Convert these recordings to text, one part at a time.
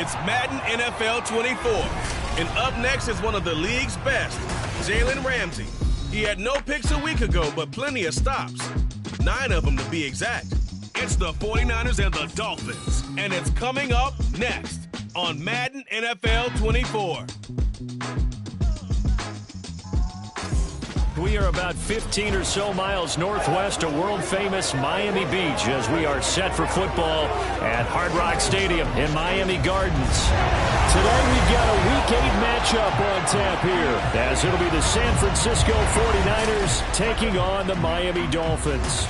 It's Madden NFL 24. And up next is one of the league's best, Jalen Ramsey. He had no picks a week ago, but plenty of stops. 9 of them to be exact. It's the 49ers and the Dolphins. And it's coming up next on Madden NFL 24. We are about 15 or so miles northwest of world-famous Miami Beach as we are set for football at Hard Rock Stadium in Miami Gardens. Today we've got a Week 8 matchup on tap here as it'll be the San Francisco 49ers taking on the Miami Dolphins.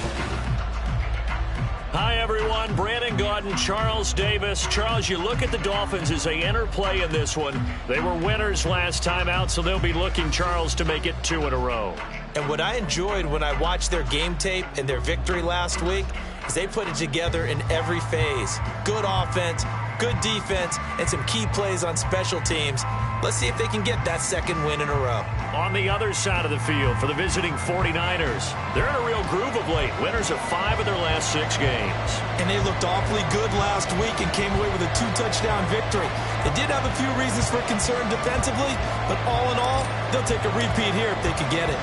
Hi, everyone. Brandon Gaudin, Charles Davis. Charles, you look at the Dolphins as they enter play in this one. They were winners last time out, so they'll be looking, Charles, to make it 2 in a row. And what I enjoyed when I watched their game tape and their victory last week is they put it together in every phase. Good offense, good defense, and some key plays on special teams. Let's see if they can get that second win in a row. On the other side of the field for the visiting 49ers, they're in a real groove of late. Winners of 5 of their last 6 games. And they looked awfully good last week and came away with a 2-touchdown victory. They did have a few reasons for concern defensively, but all in all, they'll take a repeat here if they could get it.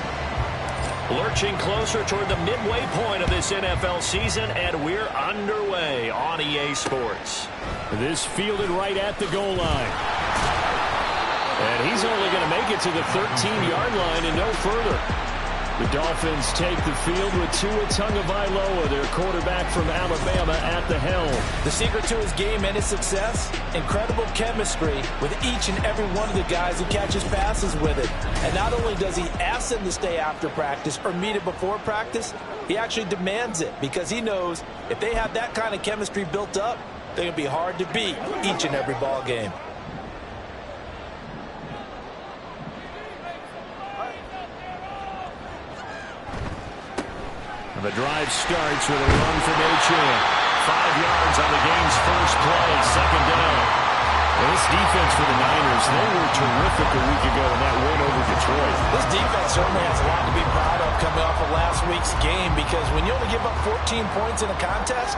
Lurching closer toward the midway point of this NFL season, and we're underway on EA Sports. This fielded right at the goal line. And he's only going to make it to the 13-yard line and no further. The Dolphins take the field with Tua Tagovailoa, their quarterback from Alabama, at the helm. The secret to his game and his success, incredible chemistry with each and every one of the guys who catches passes with it. And not only does he ask them to stay after practice or meet it before practice, he actually demands it because he knows if they have that kind of chemistry built up, they're going to be hard to beat each and every ball game. The drive starts with a run from Achane. 5 yards on the game's first play, second down. And this defense for the Niners, they were terrific a week ago in that win over Detroit. This defense certainly has a lot to be proud of coming off of last week's game because when you only give up 14 points in a contest,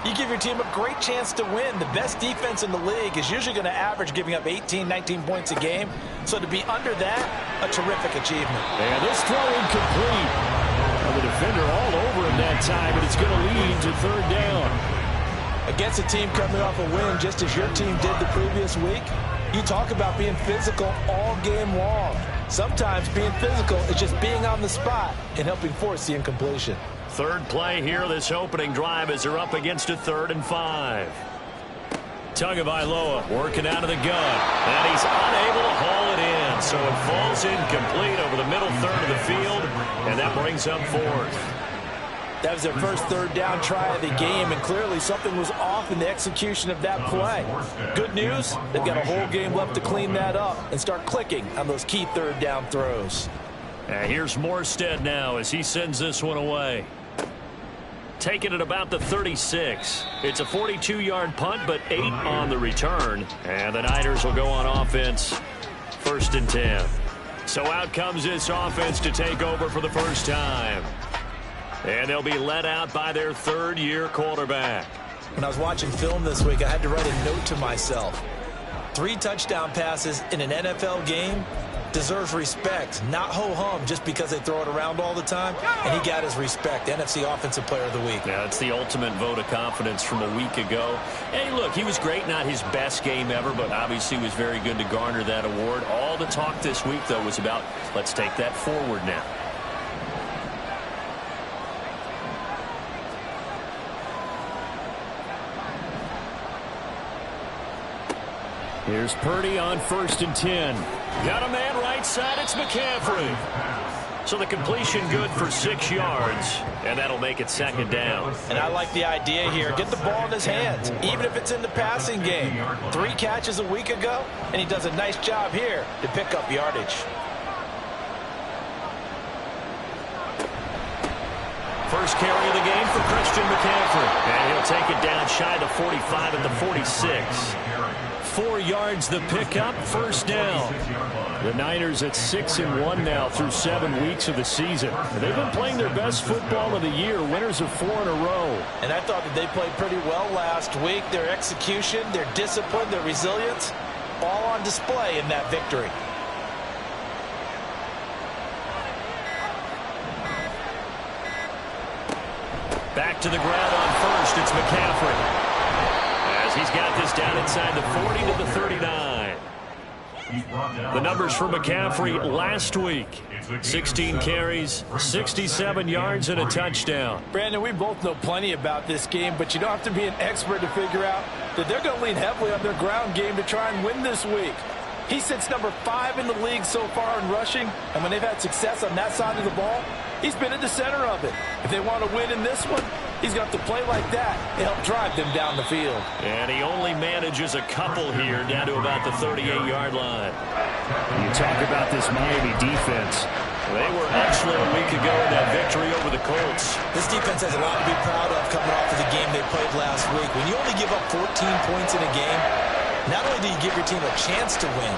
you give your team a great chance to win. The best defense in the league is usually going to average giving up 18, 19 points a game. So to be under that, a terrific achievement. And this throw incomplete. The defender all over him that time, and it's going to lead to third down. Against a team coming off a win, just as your team did the previous week, you talk about being physical all game long. Sometimes being physical is just being on the spot and helping force the incompletion. Third play here, this opening drive, as they're up against a 3rd and 5. Tagovailoa working out of the gun, and he's unable to haul it in, so it falls incomplete over the middle third of the field, and that brings up 4th. That was their first 3rd down try of the game, and clearly something was off in the execution of that play. Good news, they've got a whole game left to clean that up and start clicking on those key 3rd down throws. And here's Morstead now as he sends this one away. Taking it about the 36. It's a 42-yard punt, but 8 on the return. And the Niners will go on offense, 1st and 10. So out comes this offense to take over for the first time. And they'll be led out by their 3rd-year quarterback. When I was watching film this week, I had to write a note to myself. 3 touchdown passes in an NFL game deserves respect, not ho-hum just because they throw it around all the time. And he got his respect, NFC Offensive Player of the Week. Yeah, it's the ultimate vote of confidence from a week ago. Hey, look, he was great, not his best game ever, but obviously was very good to garner that award. All the talk this week, though, was about let's take that forward now. Here's Purdy on 1st and 10. Got a man right side, it's McCaffrey. So the completion good for 6 yards, and that'll make it 2nd down. And I like the idea here. Get the ball in his hands, even if it's in the passing game. 3 catches a week ago, and he does a nice job here to pick up yardage. First carry of the game for Christian McCaffrey. And he'll take it down shy of the 45 at the 46. 4 yards the pickup, first down. The Niners at 6-1 now through 7 weeks of the season. They've been playing their best football of the year, winners of 4 in a row. And I thought that they played pretty well last week. Their execution, their discipline, their resilience, all on display in that victory. Back to the ground on first, it's McCaffrey. As he's got this down inside the 40 to the 39. The numbers for McCaffrey last week. 16 carries, 67 yards, and a touchdown. Brandon, we both know plenty about this game, but you don't have to be an expert to figure out that they're going to lean heavily on their ground game to try and win this week. He sits number 5 in the league so far in rushing, and when they've had success on that side of the ball, he's been at the center of it. If they want to win in this one, he's got to play like that to help drive them down the field. And he only manages a couple here down to about the 38-yard line. You talk about this Miami defense. They were excellent a week ago in that victory over the Colts. This defense has a lot to be proud of coming off of the game they played last week. When you only give up 14 points in a game, not only do you give your team a chance to win,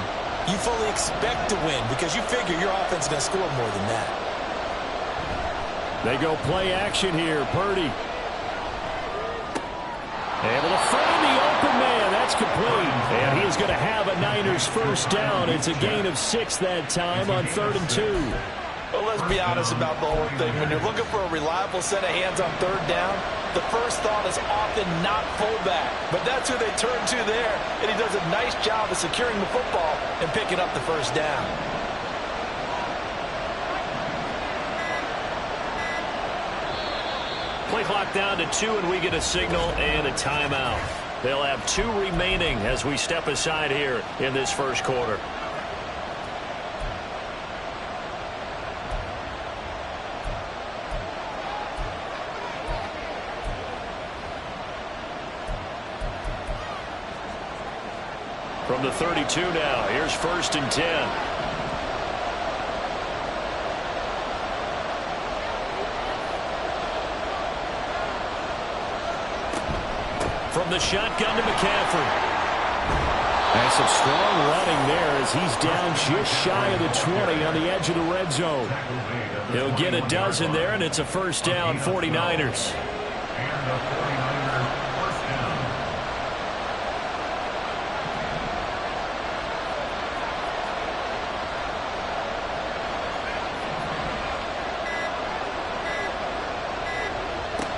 you fully expect to win because you figure your offense is going to score more than that. They go play action here. Purdy able to find the open man. That's complete. And he is going to have a Niners first down. It's a gain of 6 that time on 3rd and 2. Well, let's be honest about the whole thing. When you're looking for a reliable set of hands on 3rd down, the first thought is often not fullback. But that's who they turn to there. And he does a nice job of securing the football and picking up the first down. Play clock down to 2, and we get a signal and a timeout. They'll have 2 remaining as we step aside here in this first quarter. From the 32 now, here's 1st and 10. From the shotgun to McCaffrey. And some strong running there as he's down just shy of the 20 on the edge of the red zone. He'll get a dozen there, and it's a first down, 49ers.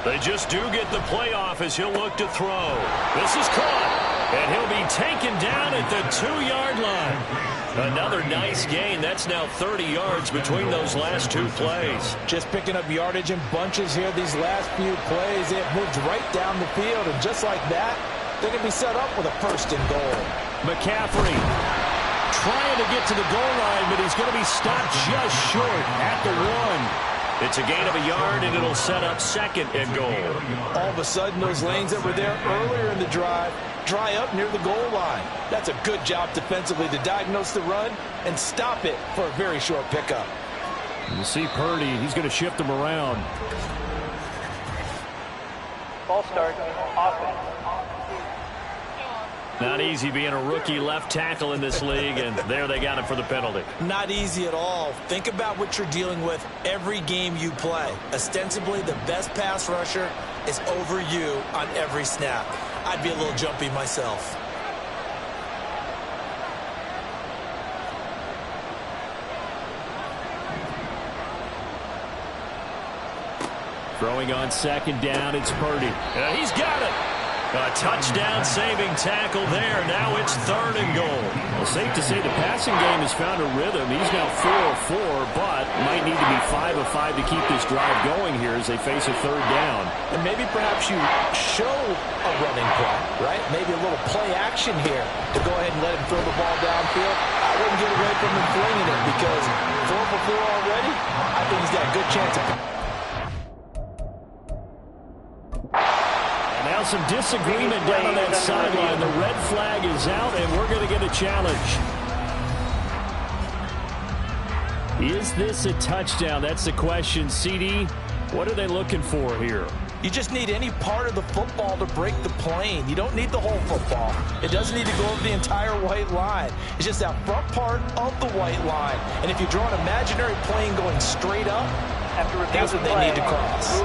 They just do get the playoff as he'll look to throw. This is caught, and he'll be taken down at the 2-yard line. Another nice gain. That's now 30 yards between those last 2 plays. Just picking up yardage in bunches here these last few plays. They have moved right down the field, and just like that, they can be set up with a 1st and goal. McCaffrey trying to get to the goal line, but he's going to be stopped just short at the 1. It's a gain of a yard, and it'll set up 2nd and goal. All of a sudden, those lanes that were there earlier in the drive dry up near the goal line. That's a good job defensively to diagnose the run and stop it for a very short pickup. You see Purdy, he's going to shift them around. Ball start, offense. Not easy being a rookie left tackle in this league, and there they got him for the penalty. Not easy at all. Think about what you're dealing with every game you play. Ostensibly, the best pass rusher is over you on every snap. I'd be a little jumpy myself. Throwing on 2nd down, it's Purdy. He's got it. A touchdown-saving tackle there. Now it's 3rd and goal. Well, safe to say the passing game has found a rhythm. He's now 4 of 4, but might need to be 5 of 5 to keep this drive going here as they face a 3rd down. And maybe perhaps you show a running play, right? Maybe a little play action here to go ahead and let him throw the ball downfield. I wouldn't get away from him flinging it because 4 for 4 already, I think he's got a good chance of. Now some disagreement down on that sideline. The red flag is out, and we're going to get a challenge. Is this a touchdown? That's the question. CD, What are they looking for here? You just need any part of the football to break the plane. You don't need the whole football. It doesn't need to go over the entire white line. It's just that front part of the white line. And if you draw an imaginary plane going straight up, that's what they need to cross.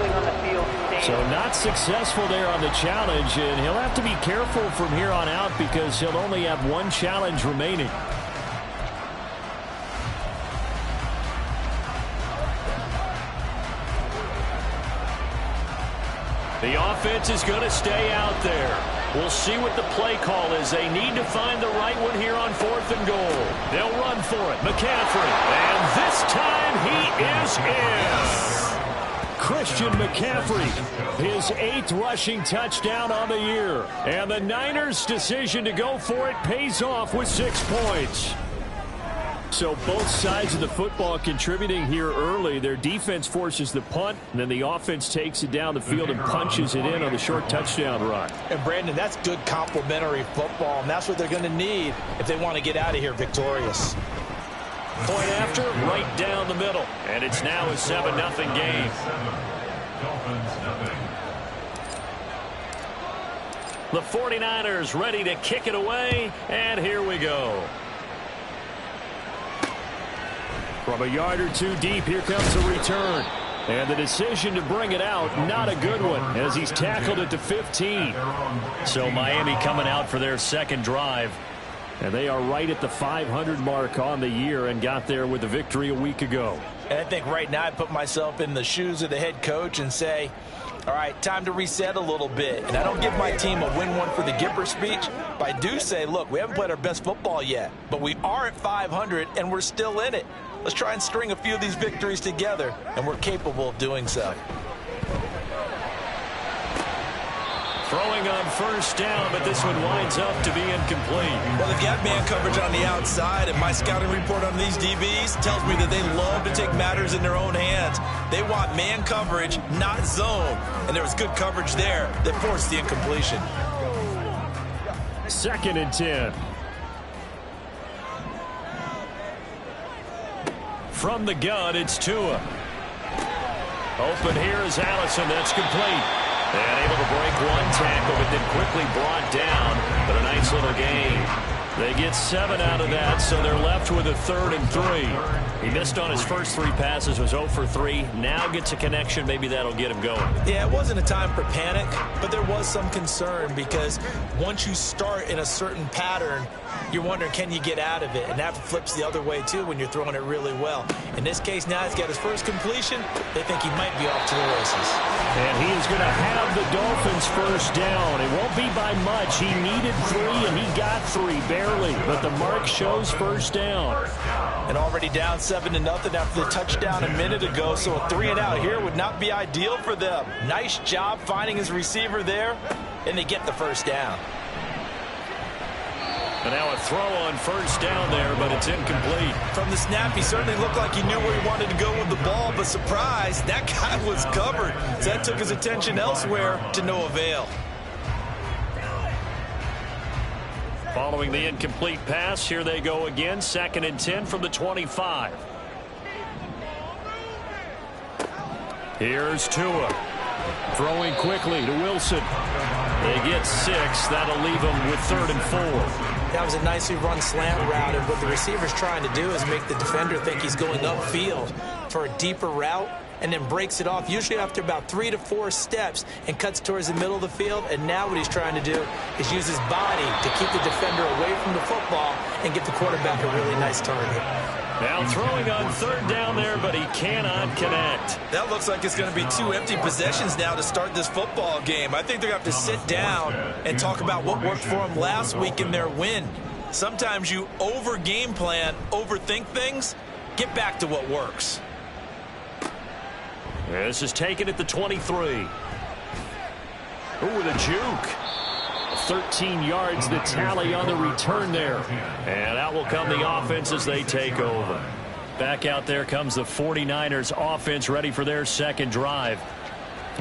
So not successful there on the challenge, and he'll have to be careful from here on out because he'll only have one challenge remaining. The offense is going to stay out there. We'll see what the play call is. They need to find the right one here on 4th and goal. They'll run for it. McCaffrey. And this time he is in. Christian McCaffrey, his 8th rushing touchdown on the year. And the Niners' decision to go for it pays off with 6 points. So both sides of the football contributing here early. Their defense forces the punt, and then the offense takes it down the field and punches it in on the short touchdown run. And, Brandon, that's good complementary football, and that's what they're going to need if they want to get out of here victorious. Point after, right down the middle. And it's now a 7-0 game. The 49ers ready to kick it away, and here we go. From a yard or two deep, here comes the return. And the decision to bring it out, not a good one, as he's tackled at the 15. So Miami coming out for their second drive. And they are right at the 500 mark on the year and got there with a victory a week ago. And I think right now I put myself in the shoes of the head coach and say, all right, time to reset a little bit. And I don't give my team a win one for the Gipper speech, but I do say, look, we haven't played our best football yet, but we are at 500 and we're still in it. Let's try and string a few of these victories together, and we're capable of doing so. Throwing on first down, but this one winds up to be incomplete. Well, they've got man coverage on the outside, and my scouting report on these DBs tells me that they love to take matters in their own hands. They want man coverage, not zone. And there was good coverage there that forced the incompletion. 2nd and 10. From the gun, it's Tua. Open here is Allison. That's complete. And able to break one tackle, but then quickly brought down. But a nice little gain. They get 7 out of that, so they're left with a 3rd and 3. He missed on his first 3 passes, was 0 for 3. Now gets a connection. Maybe that'll get him going. Yeah, it wasn't a time for panic, but there was some concern because once you start in a certain pattern, you're wondering, can you get out of it? And that flips the other way, too, when you're throwing it really well. In this case, now he's got his first completion. They think he might be off to the races. And he is going to have the Dolphins first down. It won't be by much. He needed 3, and he got 3, barely. But the mark shows first down. And already down 7-0 after the touchdown a minute ago, so a 3 and out here would not be ideal for them. Nice job finding his receiver there, and they get the first down. And now a throw on first down there, but it's incomplete. From the snap, he certainly looked like he knew where he wanted to go with the ball, but surprise, that guy was covered. So that took his attention elsewhere to no avail. Following the incomplete pass, here they go again. 2nd and 10 from the 25. Here's Tua. Throwing quickly to Wilson. They get 6. That'll leave them with 3rd and 4. That was a nicely run slant route, and what the receiver's trying to do is make the defender think he's going upfield for a deeper route, and then breaks it off, usually after about 3 to 4 steps, and cuts towards the middle of the field. And now what he's trying to do is use his body to keep the defender away from the football and give the quarterback a really nice target. Now throwing on 3rd down there, but he cannot connect. That looks like it's going to be 2 empty possessions now to start this football game. I think they're going to have to sit down and talk about what worked for them last week in their win. Sometimes you over-game plan, overthink things. Get back to what works. This is taken at the 23. Ooh, the juke. 13 yards, the tally on the return there. And out will come the offense as they take over. Back out there comes the 49ers offense, ready for their second drive.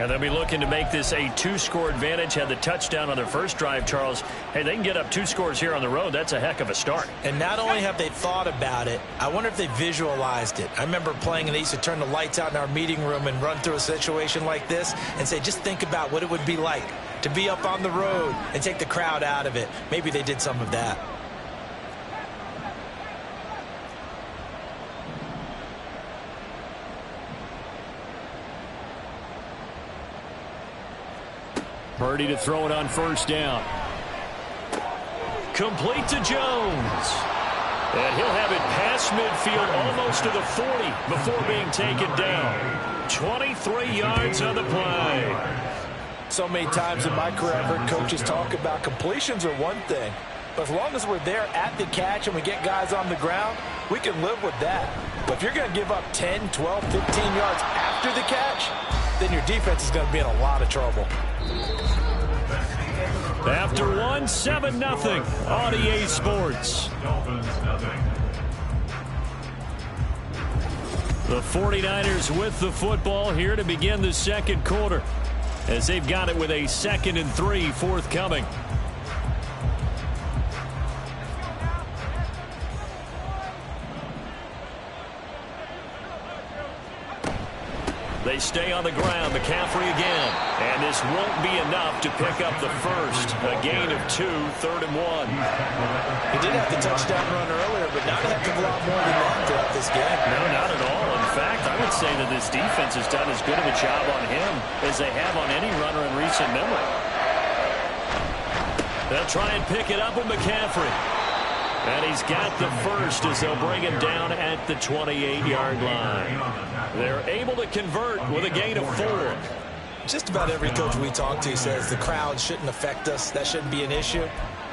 And they'll be looking to make this a 2-score advantage. Had the touchdown on their first drive, Charles. Hey, they can get up 2 scores here on the road. That's a heck of a start. And not only have they thought about it, I wonder if they visualized it. I remember playing and they used to turn the lights out in our meeting room and run through a situation like this and say, just think about what it would be like to be up on the road and take the crowd out of it. Maybe they did some of that. Purdy to throw it on first down. Complete to Jones. And he'll have it past midfield almost to the 40 before being taken down. 23 yards on the play. So many times in my career, I've heard coaches talk about completions are one thing. But as long as we're there at the catch and we get guys on the ground, we can live with that. But if you're going to give up 10, 12, 15 yards after the catch, then your defense is going to be in a lot of trouble. After 7-0 on EA Sports. The 49ers with the football here to begin the second quarter, as they've got it with a 2nd and 3 forthcoming. They stay on the ground. McCaffrey again. And this won't be enough to pick up the first. A gain of 2, 3rd and 1. He did have the touchdown run earlier, but not a heck of a lot more than that throughout this game. No, not at all. In fact, I would say that this defense has done as good of a job on him as they have on any runner in recent memory. They'll try and pick it up with McCaffrey. And he's got the first as they'll bring him down at the 28-yard line. They're able to convert with a gain of 4. Just about every coach we talk to says the crowd shouldn't affect us. That shouldn't be an issue.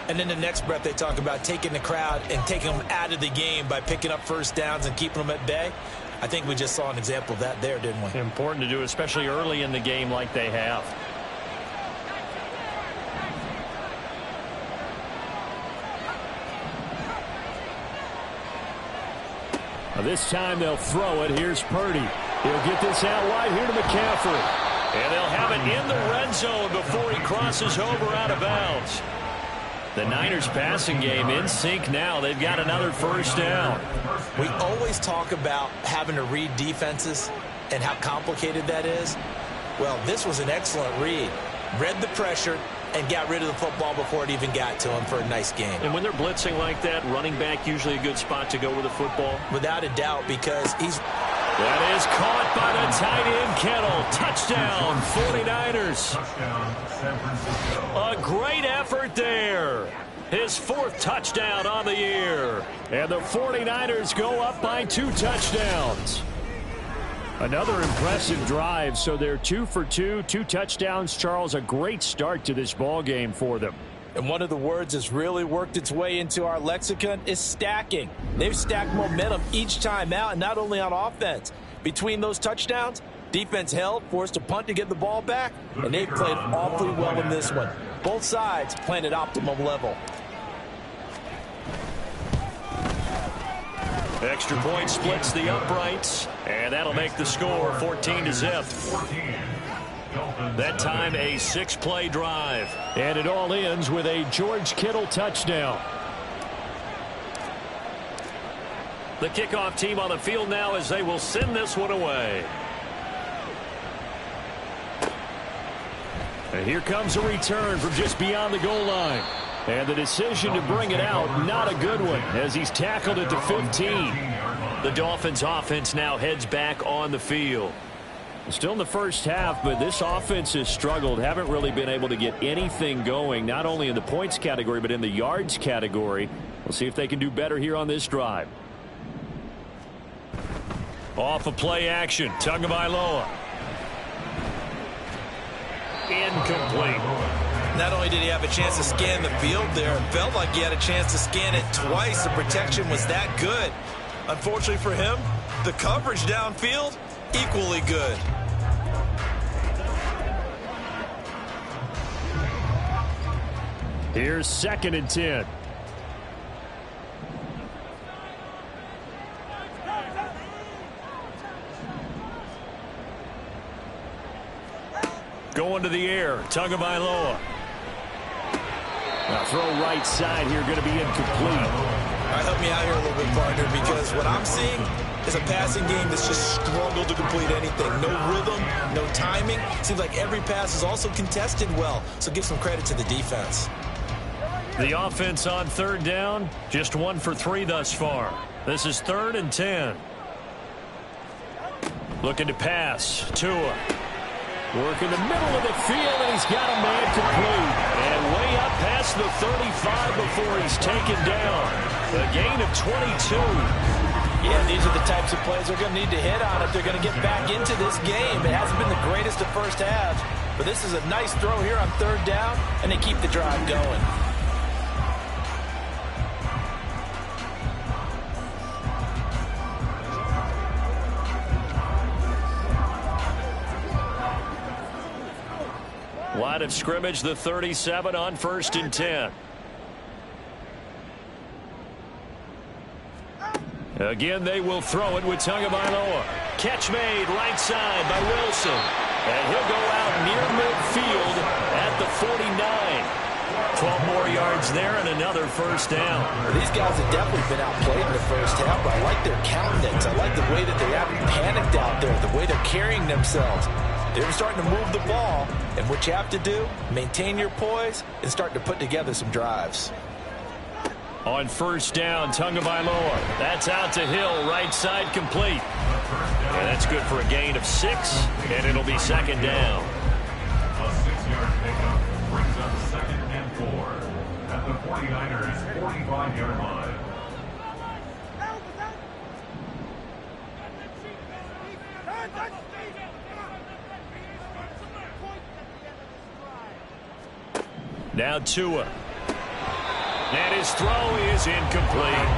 And in the next breath, they talk about taking the crowd and taking them out of the game by picking up first downs and keeping them at bay. I think we just saw an example of that there, didn't we? Important to do, especially early in the game like they have. This time they'll throw it. Here's Purdy. He'll get this out wide here to McCaffrey. And they'll have it in the red zone before he crosses over out of bounds. The Niners passing game in sync now. They've got another first down. We always talk about having to read defenses and how complicated that is. Well, this was an excellent read. Read the pressure and got rid of the football before it even got to him for a nice game. And when they're blitzing like that, running back usually a good spot to go with the football? Without a doubt, because he's... That is caught by the tight end, Kittle. Touchdown, 49ers. A great effort there. His 4th touchdown on the year. And the 49ers go up by 2 touchdowns. Another impressive drive, so they're 2 for 2, 2 touchdowns. Charles, a great start to this ball game for them. And one of the words that's really worked its way into our lexicon is stacking. They've stacked momentum each time out, and not only on offense. Between those touchdowns, defense held, forced a punt to get the ball back, and they've played awfully well in this one. Both sides playing at optimum level. Extra point splits the uprights, and that'll make the score 14-0. That time a 6-play drive. And it all ends with a George Kittle touchdown. The kickoff team on the field now as they will send this one away. And here comes a return from just beyond the goal line. And the decision to bring it out, not a good one, as he's tackled at the 15. The Dolphins offense now heads back on the field. Still in the first half, but this offense has struggled. Haven't really been able to get anything going, not only in the points category, but in the yards category. We'll see if they can do better here on this drive. Off of play action, Tagovailoa. Incomplete. Not only did he have a chance to scan the field there, it felt like he had a chance to scan it twice. The protection was that good. Unfortunately for him, the coverage downfield, equally good. Here's 2nd and 10. Going to the air. Tagovailoa. Now throw right side here, going to be incomplete. All right, help me out here a little bit, partner, because what I'm seeing is a passing game that's just struggled to complete anything. No rhythm, no timing. Seems like every pass is also contested well, so give some credit to the defense. The offense on third down, just 1 for 3 thus far. This is 3rd and 10. Looking to pass. Tua. Work in the middle of the field, and he's got a man complete. And way up past the 35 before he's taken down. A gain of 22. Yeah, these are the types of plays they're going to need to hit on if they're going to get back into this game. It hasn't been the greatest of first halves, but this is a nice throw here on 3rd down, and they keep the drive going. Line of scrimmage, the 37 on 1st and 10. Again, they will throw it with Tagovailoa. Catch made right side by Wilson. And he'll go out near midfield at the 49. 12 more yards there and another 1st down. These guys have definitely been outplayed in the first half, but I like their countenance. I like the way that they haven't panicked out there, the way they're carrying themselves. They're starting to move the ball, and what you have to do, maintain your poise and start to put together some drives. On 1st down, Tagovailoa. That's out to Hill, right side complete. And that's good for a gain of 6, and it'll be 2nd down. A 6-yard pickup brings up 2nd and 4 at the 49ers' 45-yard line. Now Tua. And his throw is incomplete.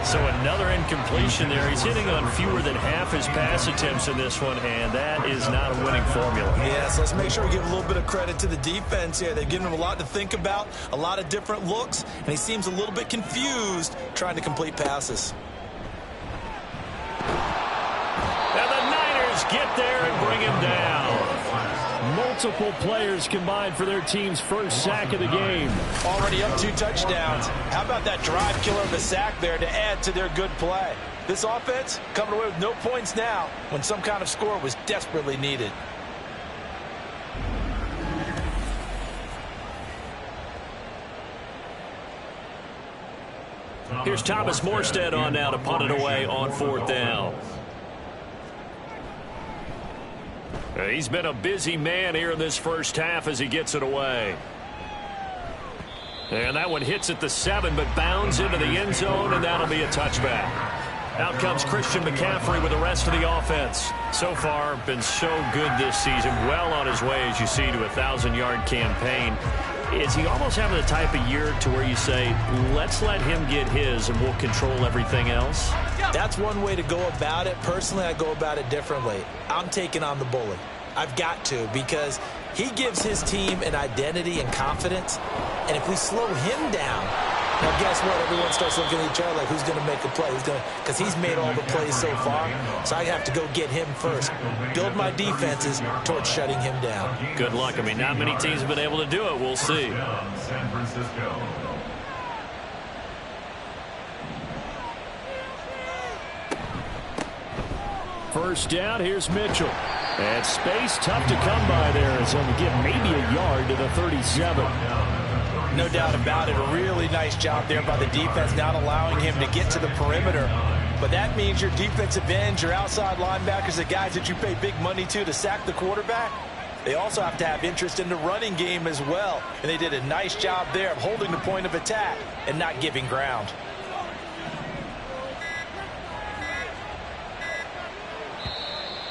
So another incompletion there. He's hitting on fewer than half his pass attempts in this one, and that is not a winning formula. Yes, let's make sure we give a little bit of credit to the defense here. They've given him a lot to think about, a lot of different looks, and he seems a little bit confused trying to complete passes. And the Niners get there and bring him down. Multiple players combined for their team's first sack of the game. Already up 2 touchdowns. How about that drive killer of a sack there to add to their good play? This offense coming away with no points now when some kind of score was desperately needed. Here's Thomas Morstead on now to punt it away on 4th down. He's been a busy man here in this first half as he gets it away. And that one hits at the 7, but bounds into the end zone, and that'll be a touchback. Out comes Christian McCaffrey with the rest of the offense. So far, been so good this season. Well on his way, as you see, to a 1,000-yard campaign. Is he almost having the type of year to where you say, let's let him get his and we'll control everything else? That's one way to go about it. Personally, I go about it differently. I'm taking on the bully. I've got to, because he gives his team an identity and confidence. And if we slow him down, now guess what? Everyone starts looking at each other like, who's going to make a play? Because he's made all the plays so far. So I have to go get him first. Build my defenses towards shutting him down. Good luck. I mean, not many teams have been able to do it. We'll see. San Francisco. First down, here's Mitchell. And space tough to come by there as he'll get maybe a yard to the 37. No doubt about it. A really nice job there by the defense, not allowing him to get to the perimeter. But that means your defensive ends, your outside linebackers, the guys that you pay big money to sack the quarterback, they also have to have interest in the running game as well. And they did a nice job there of holding the point of attack and not giving ground.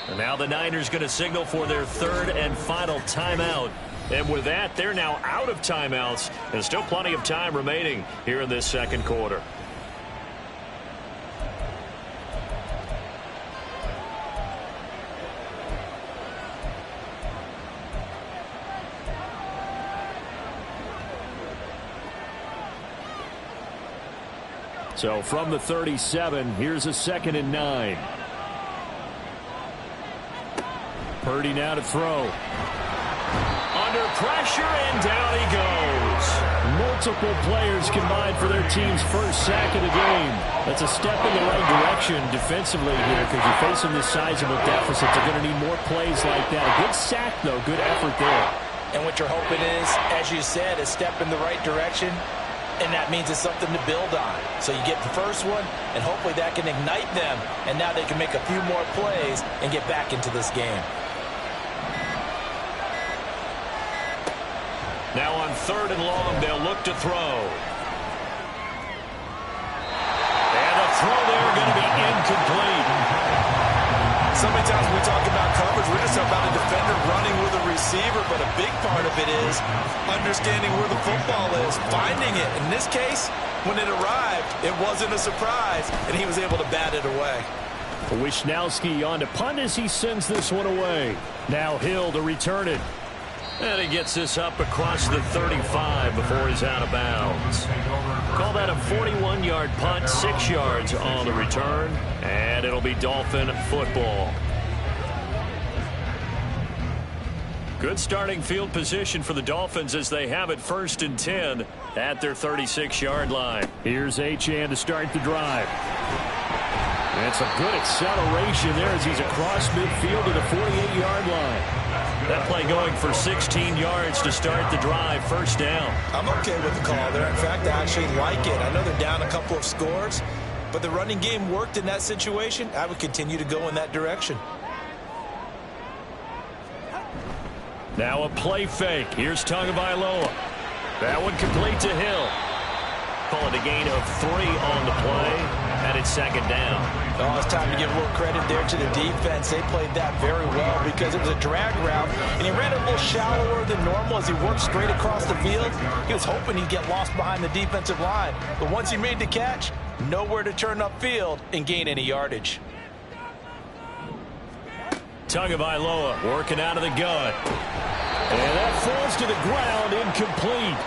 And now the Niners going to signal for their 3rd and final timeout. And with that, they're now out of timeouts. There's still plenty of time remaining here in this 2nd quarter. So from the 37, here's a 2nd and 9. Purdy now to throw. Under pressure, and down he goes. Multiple players combined for their team's first sack of the game. That's a step in the right direction defensively here because you're facing this sizable deficit. They're going to need more plays like that. A good sack, though. Good effort there. And what you're hoping is, as you said, a step in the right direction, and that means it's something to build on. So you get the first one, and hopefully that can ignite them, and now they can make a few more plays and get back into this game. Now on 3rd and long, they'll look to throw. And the throw there going to be incomplete. So many times when we talk about coverage, we're just talking about a defender running with a receiver, but a big part of it is understanding where the football is, finding it. In this case, when it arrived, it wasn't a surprise, and he was able to bat it away. Wisnowski on to punt as he sends this one away. Now Hill to return it. And he gets this up across the 35 before he's out of bounds. Call that a 41-yard punt, 6 yards on the return, and it'll be Dolphin football. Good starting field position for the Dolphins as they have it 1st and 10 at their 36-yard line. Here's Achane to start the drive. And some good acceleration there as he's across midfield to the 48-yard line. That play going for 16 yards to start the drive, 1st down. I'm okay with the call there. In fact, I actually like it. I know they're down a couple of scores, but the running game worked in that situation. I would continue to go in that direction. Now a play fake. Here's Tagovailoa. That one complete to Hill. Call it a gain of 3 on the play, and it's 2nd down. Oh, it's time to give a little credit there to the defense. They played that very well because it was a drag route, and he ran a little shallower than normal as he worked straight across the field. He was hoping he'd get lost behind the defensive line, but once he made the catch, nowhere to turn upfield and gain any yardage. Tagovailoa working out of the gun. And that falls to the ground, incomplete.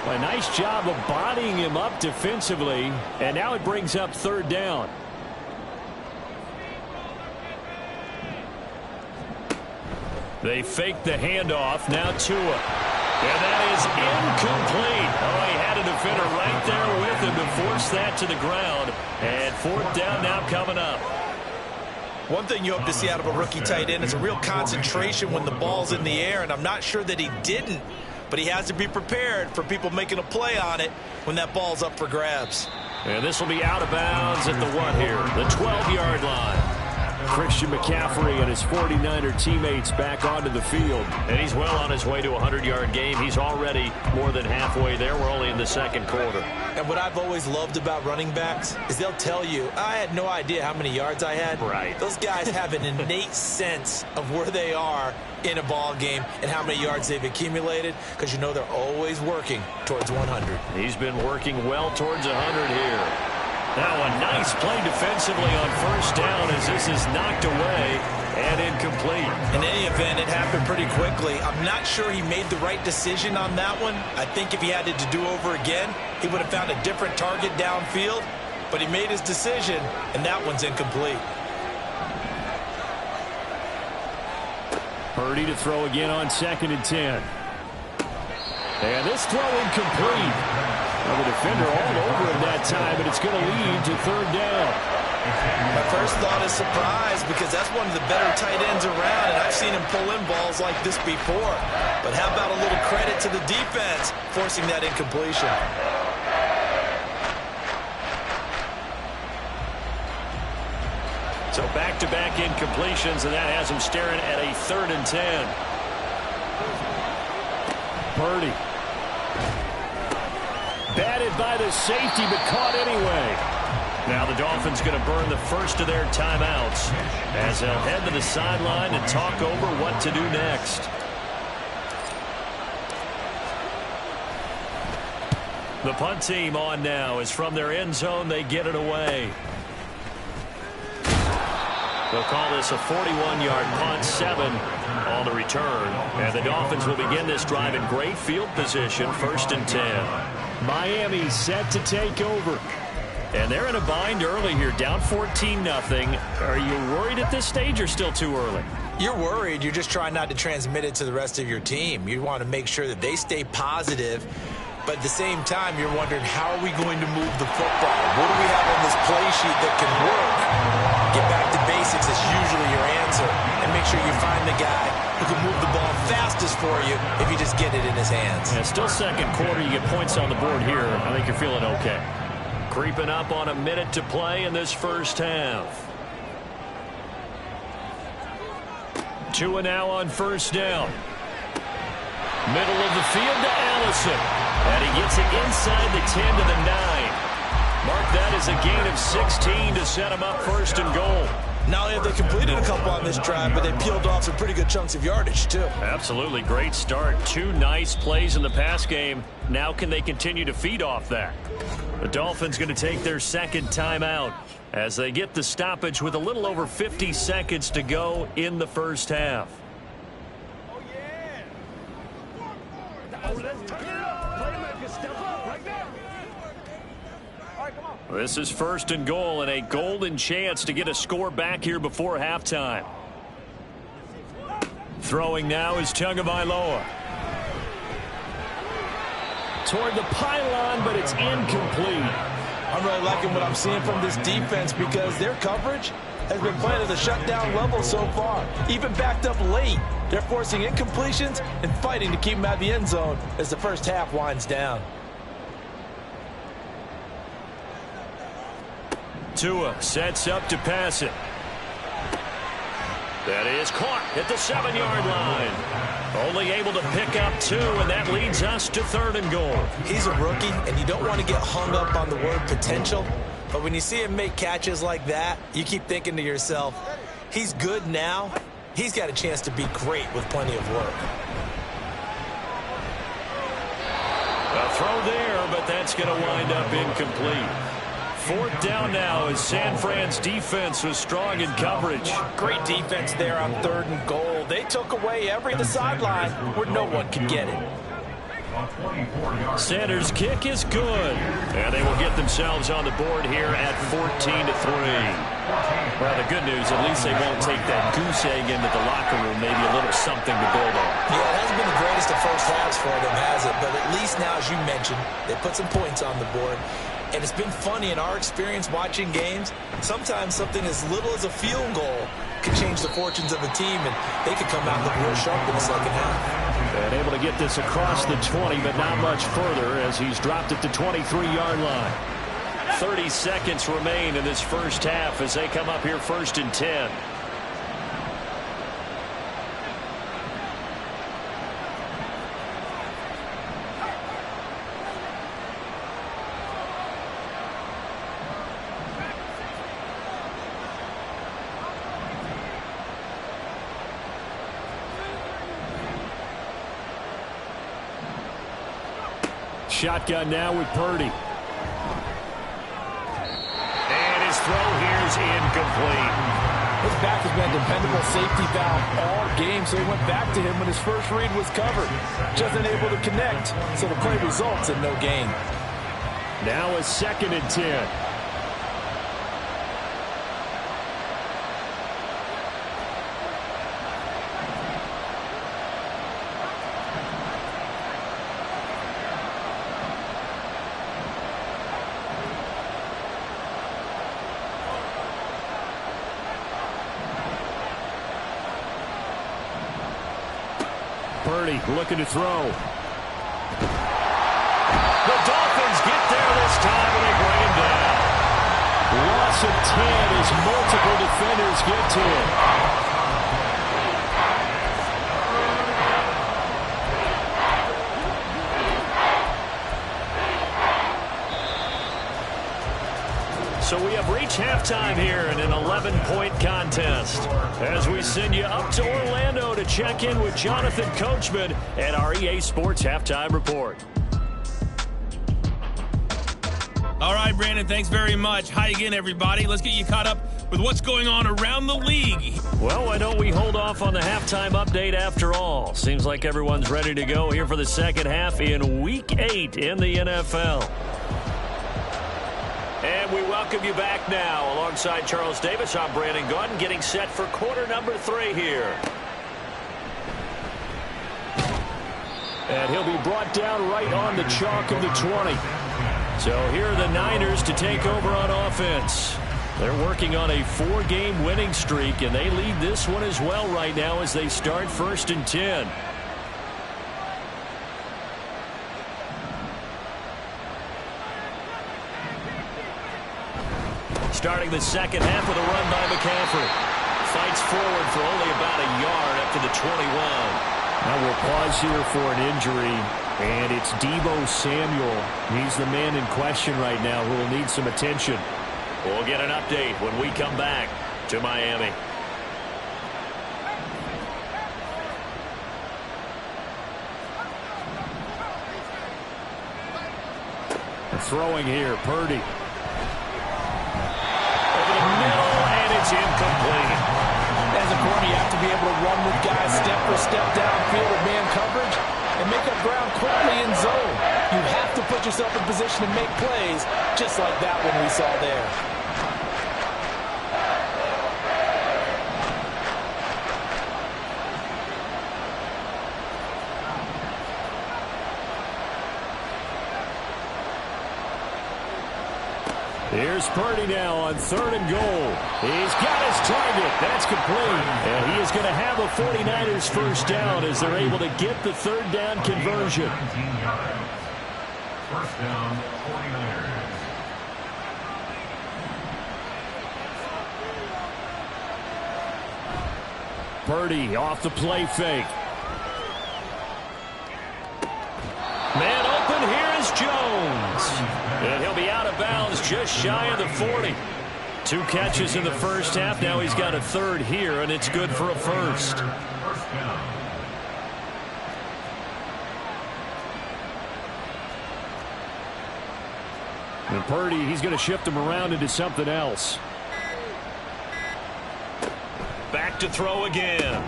A nice job of bodying him up defensively, and now it brings up 3rd down. They fake the handoff. Now Tua. And that is incomplete. Oh, he had a defender right there with him to force that to the ground. And 4th down now coming up. One thing you hope to see out of a rookie tight end is a real concentration when the ball's in the air, and I'm not sure that he didn't, but he has to be prepared for people making a play on it when that ball's up for grabs. And this will be out of bounds at the 1 here, the 12-yard line. Christian McCaffrey and his 49er teammates back onto the field. And he's well on his way to a 100-yard game. He's already more than halfway there. We're only in the 2nd quarter. And what I've always loved about running backs is they'll tell you, I had no idea how many yards I had. Right. Those guys have an innate sense of where they are in a ball game and how many yards they've accumulated, because you know they're always working towards 100. He's been working well towards 100 here. Now a nice play defensively on 1st down as this is knocked away and incomplete. In any event, it happened pretty quickly. I'm not sure he made the right decision on that one. I think if he had it to do over again, he would have found a different target downfield. But he made his decision, and that one's incomplete. Purdy to throw again on 2nd and 10. And this throw incomplete. Well, the defender all over him that time, but it's going to lead to 3rd down. My first thought is surprise, because that's one of the better tight ends around, and I've seen him pull in balls like this before. But how about a little credit to the defense forcing that incompletion? So back-to-back incompletions, and that has him staring at a 3rd and 10. Purdy. Batted by the safety, but caught anyway. Now the Dolphins going to burn the first of their timeouts as they'll head to the sideline and talk over what to do next. The punt team on now as from their end zone they get it away. They'll call this a 41-yard punt, 7 on the return. And the Dolphins will begin this drive in great field position, 1st and 10. Miami set to take over. And they're in a bind early here, down 14-0. Are you worried at this stage or still too early? You're worried. You're just trying not to transmit it to the rest of your team. You want to make sure that they stay positive, but at the same time, you're wondering, how are we going to move the football? What do we have on this play sheet that can work? Get back to basics is usually your answer, and make sure you find the guy who can move the ball fastest for you if you just get it in his hands. Yeah, still second quarter. You get points on the board here. I think you're feeling okay. Creeping up on a minute to play in this first half. Tua now on first down. Middle of the field to Allison. And he gets it inside the 10 to the 9. Mark that as a gain of 16 to set him up first and goal. Not only have they completed a couple on this drive, but they peeled off some pretty good chunks of yardage, too. Absolutely. Great start. 2 nice plays in the pass game. Now can they continue to feed off that? The Dolphins going to take their second timeout as they get the stoppage with a little over 50 seconds to go in the first half. This is first and goal and a golden chance to get a score back here before halftime. Throwing now is Tagovailoa. Toward the pylon, but it's incomplete. I'm really liking what I'm seeing from this defense because their coverage has been playing at a shutdown level so far. Even backed up late, they're forcing incompletions and fighting to keep them out of the end zone as the first half winds down. Tua sets up to pass it. That is caught at the 7-yard line. Only able to pick up 2, and that leads us to third and goal. He's a rookie, and you don't want to get hung up on the word potential. But when you see him make catches like that, you keep thinking to yourself, he's good now. He's got a chance to be great with plenty of work. A throw there, but that's going to wind up incomplete. Fourth down now as San Fran's defense was strong in coverage. Great defense there on third and goal. They took away every the sideline where no one could get it. Sanders' kick is good. And they will get themselves on the board here at 14-3. Well, the good news, at least they won't take that goose egg into the locker room. Maybe a little something to build on. Yeah, it hasn't been the greatest of first halves for them, has it? But at least now, as you mentioned, they put some points on the board. And it's been funny in our experience watching games. Sometimes something as little as a field goal could change the fortunes of a team, and they could come out looking real sharp in the second half. And able to get this across the 20, but not much further as he's dropped at the 23-yard line. 30 seconds remain in this first half as they come up here first and 10. Shotgun now with Purdy. And his throw here is incomplete. His back has been a dependable safety valve all game, so he went back to him when his first read was covered. Just unable to connect, so the play results in no gain. Now a second and 10. Purdy looking to throw. The Dolphins get there this time and they bring him down. Loss of 10 as multiple defenders get to him. So we have reached halftime here in an 11-point contest as we send you up to Orlando to check in with Jonathan Coachman at our EA Sports Halftime Report. All right, Brandon, thanks very much. Hi again, everybody. Let's get you caught up with what's going on around the league. Well, why don't we hold off on the halftime update after all? Seems like everyone's ready to go here for the second half in Week 8 in the NFL. And we welcome you back now. Alongside Charles Davis, I'm Brandon Gaudin, getting set for quarter number 3 here. And he'll be brought down right on the chalk of the 20. So here are the Niners to take over on offense. They're working on a 4-game winning streak, and they lead this one as well right now as they start 1st and 10. Starting the second half with a run by McCaffrey. Fights forward for only about a yard up to the 21. Now we'll pause here for an injury, and it's Deebo Samuel. He's the man in question right now who will need some attention. We'll get an update when we come back to Miami. Throwing here, Purdy. Over the middle, and it's incomplete. As a corner, you have to be able to run with guys step for step downfield with man coverage and make up ground quickly in zone. You have to put yourself in position to make plays, just like that one we saw there. Here's Purdy now on 3rd and goal. He's got his target. That's complete. And he is going to have a 49ers first down as they're able to get the 3rd down conversion. 17 yards. First down, 49ers. Purdy off the play fake. Man open, here is Jones. And he'll be out of bounds just shy of the 40. 2 catches in the first half. Now he's got a 3rd here, and it's good for a first. First down. And Purdy, he's going to shift him around into something else. Back to throw again.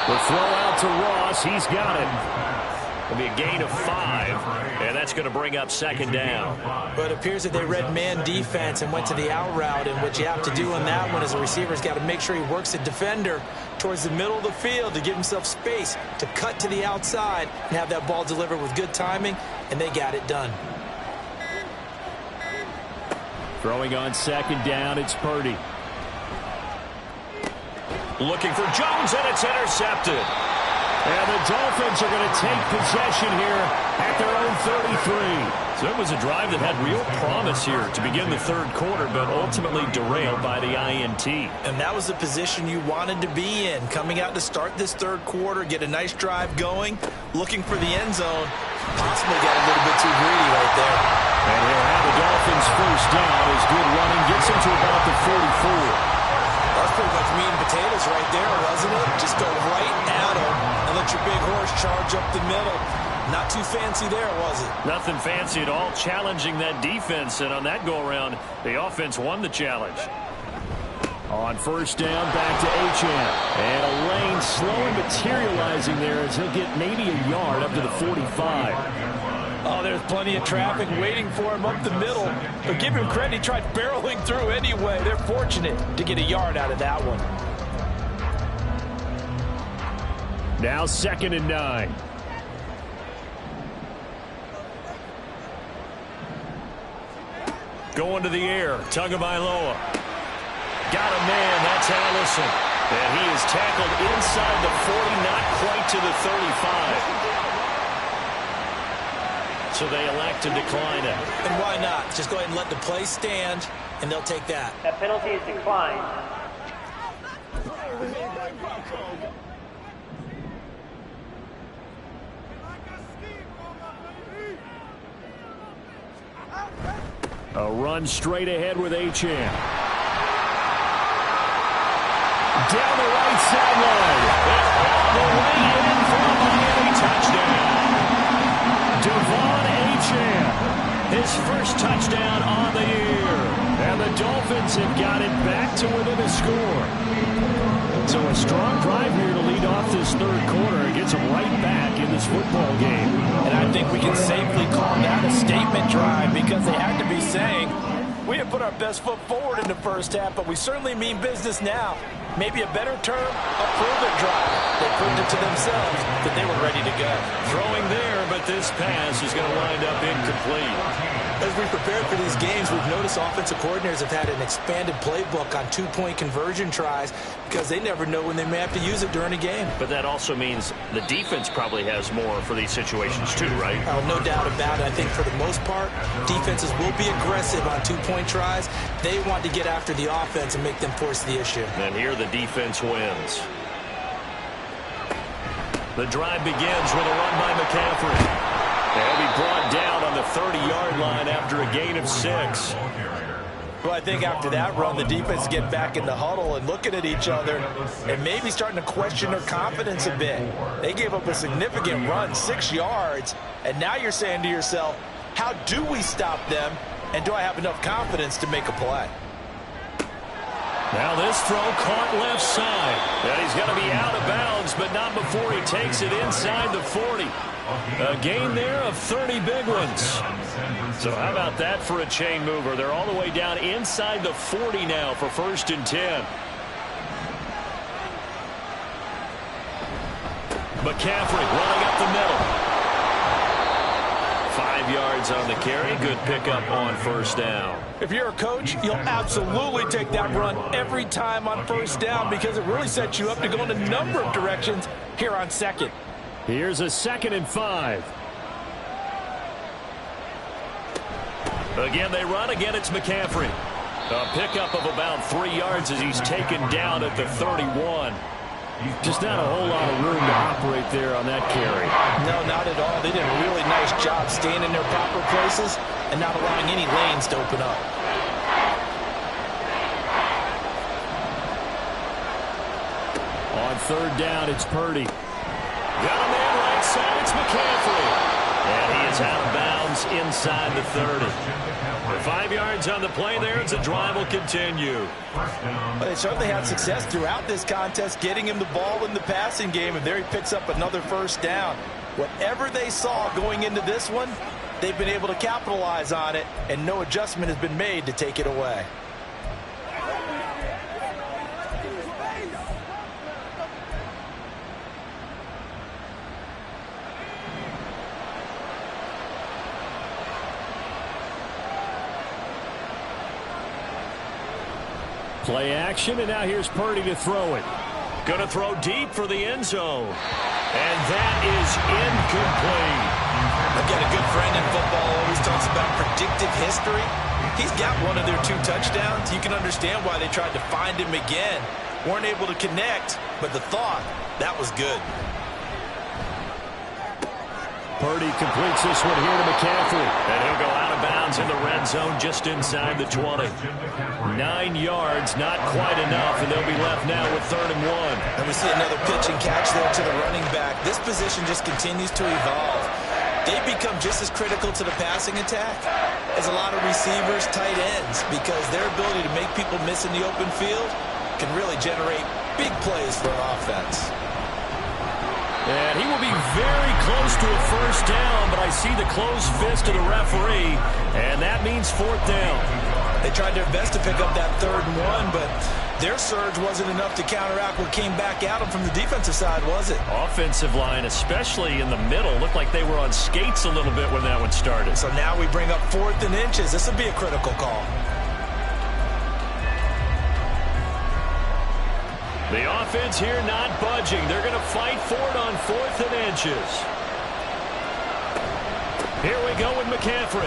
The throw out to Ross. He's got it. It'll be a gain of 5, and that's going to bring up 2nd down. But it appears that they read man defense and went to the out route, and what you have to do on that one as a receiver's got to make sure he works the defender towards the middle of the field to give himself space to cut to the outside and have that ball delivered with good timing, and they got it done. Throwing on 2nd down, it's Purdy. Looking for Jones, and it's intercepted. And the Dolphins are going to take possession here at their own 33. So it was a drive that had real promise here to begin the 3rd quarter, but ultimately derailed by the INT. And that was the position you wanted to be in. Coming out to start this 3rd quarter, get a nice drive going, looking for the end zone. Possibly got a little bit too greedy right there. And he'll have the Dolphins first down as good running gets him to about the 44. That's pretty much meat and potatoes right there, wasn't it? Just go right at him and let your big horse charge up the middle. Not too fancy there, was it? Nothing fancy at all, challenging that defense, and on that go-around, the offense won the challenge. On first down, back to Achane. And a lane slowly materializing there as he'll get maybe a yard up to the 45. Oh, there's plenty of traffic waiting for him up the middle. But give him credit, he tried barreling through anyway. They're fortunate to get a yard out of that one. Now 2nd and 9. Going to the air, Tagovailoa. Got a man, that's Allison. And he is tackled inside the 40, not quite to the 35. So they elect to decline it. And why not? Just go ahead and let the play stand, and they'll take that. That penalty is declined. A run straight ahead with Achane. Down the right sideline. All the way in for a Miami touchdown. Devon Achane, his first touchdown on the year. And the Dolphins have got it back to within a score. So a strong drive here to lead off this 3rd quarter and gets them right back in this football game. And I think we can safely call that a statement drive because they have to be saying, we have put our best foot forward in the first half, but we certainly mean business now. Maybe a better term, a proven drive. They proved it to themselves that they were ready to go. Throwing there, but but this pass is going to wind up incomplete. As we prepare for these games, we've noticed offensive coordinators have had an expanded playbook on two-point conversion tries because they never know when they may have to use it during a game. But that also means the defense probably has more for these situations too, right? No doubt about it. I think for the most part, defenses will be aggressive on two-point tries. They want to get after the offense and make them force the issue. And here the defense wins. The drive begins with a run by McCaffrey. He'll be brought down on the 30-yard line after a gain of 6. Well, I think after that run, the defense get back in the huddle and looking at each other and maybe starting to question their confidence a bit. They gave up a significant run, 6 yards, and now you're saying to yourself, how do we stop them, and do I have enough confidence to make a play? Now this throw caught left side. And he's going to be out of bounds, but not before he takes it inside the 40. A gain there of 30 big ones. So how about that for a chain mover? They're all the way down inside the 40 now for 1st and 10. McCaffrey running up the middle. 5 yards on the carry. Good pickup on 1st down. If you're a coach, you'll absolutely take that run every time on 1st down because it really sets you up to go in a number of directions here on 2nd. Here's a 2nd and 5. Again, they run. Again, it's McCaffrey. A pickup of about 3 yards as he's taken down at the 31. Just not a whole lot of room to operate there on that carry. No, not at all. They did a really nice job staying in their proper places and not allowing any lanes to open up. On 3rd down, it's Purdy. Got a man right side, it's McCaffrey. And he is out of bounds inside the 30. For 5 yards on the play there, as the drive will continue. Well, they certainly had success throughout this contest, getting him the ball in the passing game, and there he picks up another 1st down. Whatever they saw going into this one, they've been able to capitalize on it, and no adjustment has been made to take it away. Play action, and now here's Purdy to throw it. Going to throw deep for the end zone. And that is incomplete. I've got a good friend in football who always talks about predictive history. He's got one of their 2 touchdowns. You can understand why they tried to find him again. Weren't able to connect, but the thought, that was good. Purdy completes this one here to McCaffrey. And he'll go out of bounds in the red zone just inside the 20. 9 yards, not quite enough, and they'll be left now with 3rd and 1. And we see another pitch and catch there to the running back. This position just continues to evolve. They become just as critical to the passing attack as a lot of receivers, tight ends, because their ability to make people miss in the open field can really generate big plays for an offense. And he will be very close to a 1st down, but I see the closed fist of the referee, and that means 4th down. They tried their best to pick up that 3rd and 1, but their surge wasn't enough to counteract what came back at them from the defensive side, was it? Offensive line, especially in the middle, looked like they were on skates a little bit when that one started. So now we bring up 4th and inches. This will be a critical call. The offense here not budging. They're going to fight for it on 4th and inches. Here we go with McCaffrey.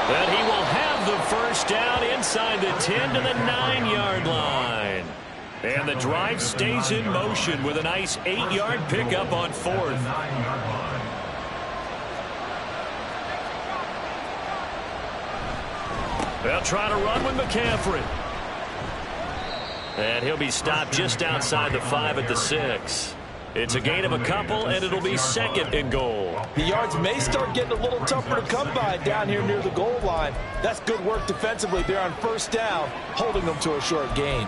And he will have the 1st down inside the 10 to the 9-yard line. And the drive stays in motion with a nice 8-yard pickup on 4th. They'll try to run with McCaffrey. And he'll be stopped just outside the 5 at the 6. It's a gain of a couple, and it'll be 2nd and goal. The yards may start getting a little tougher to come by down here near the goal line. That's good work defensively there on 1st down, holding them to a short gain.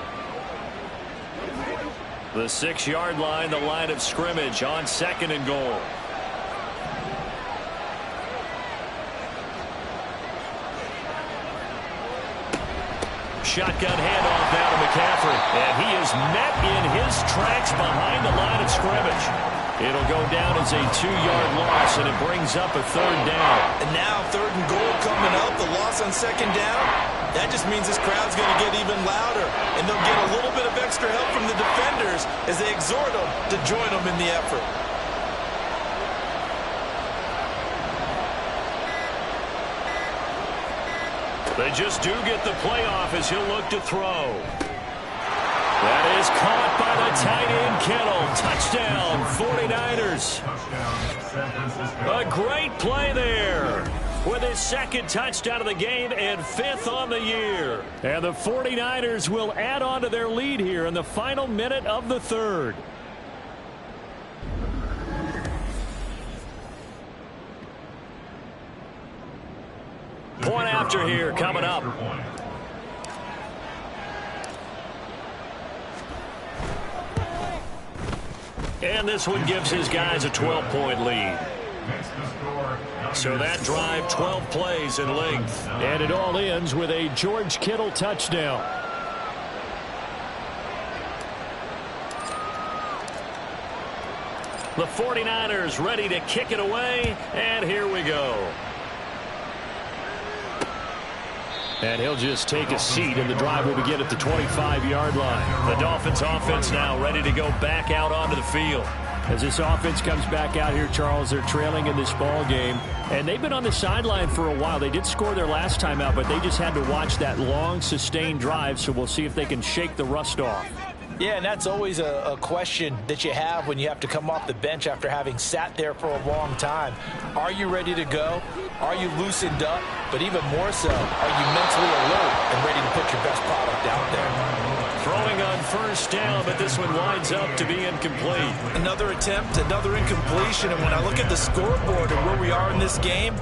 The 6-yard line, the line of scrimmage on 2nd and goal. Shotgun handoff now to McCaffrey. And he is met in his tracks behind the line of scrimmage. It'll go down as a 2-yard loss, and it brings up a 3rd down. And now 3rd and goal coming up, the loss on 2nd down. That just means this crowd's going to get even louder, and they'll get a little bit of extra help from the defenders as they exhort them to join them in the effort. They just do get the playoff as he'll look to throw. That is caught by the tight end Kittle. Touchdown, 49ers. A great play there with his 2nd touchdown of the game and 5th on the year. And the 49ers will add on to their lead here in the final minute of the 3rd. Point after here coming up. And this one gives his guys a 12-point lead. So that drive, 12 plays in length. And it all ends with a George Kittle touchdown. The 49ers ready to kick it away, and here we go. And he'll just take a seat, and the drive will begin at the 25-yard line. The Dolphins offense now ready to go back out onto the field. As this offense comes back out here, Charles, they're trailing in this ball game. And they've been on the sideline for a while. They did score their last time out, but they just had to watch that long, sustained drive, so we'll see if they can shake the rust off. Yeah, and that's always a question that you have when you have to come off the bench after having sat there for a long time. Are you ready to go? Are you loosened up? But even more so, are you mentally alert and ready to put your best product out there? Throwing on 1st down, but this one winds up to be incomplete. Another attempt, another incompletion, and when I look at the scoreboard and where we are in this game,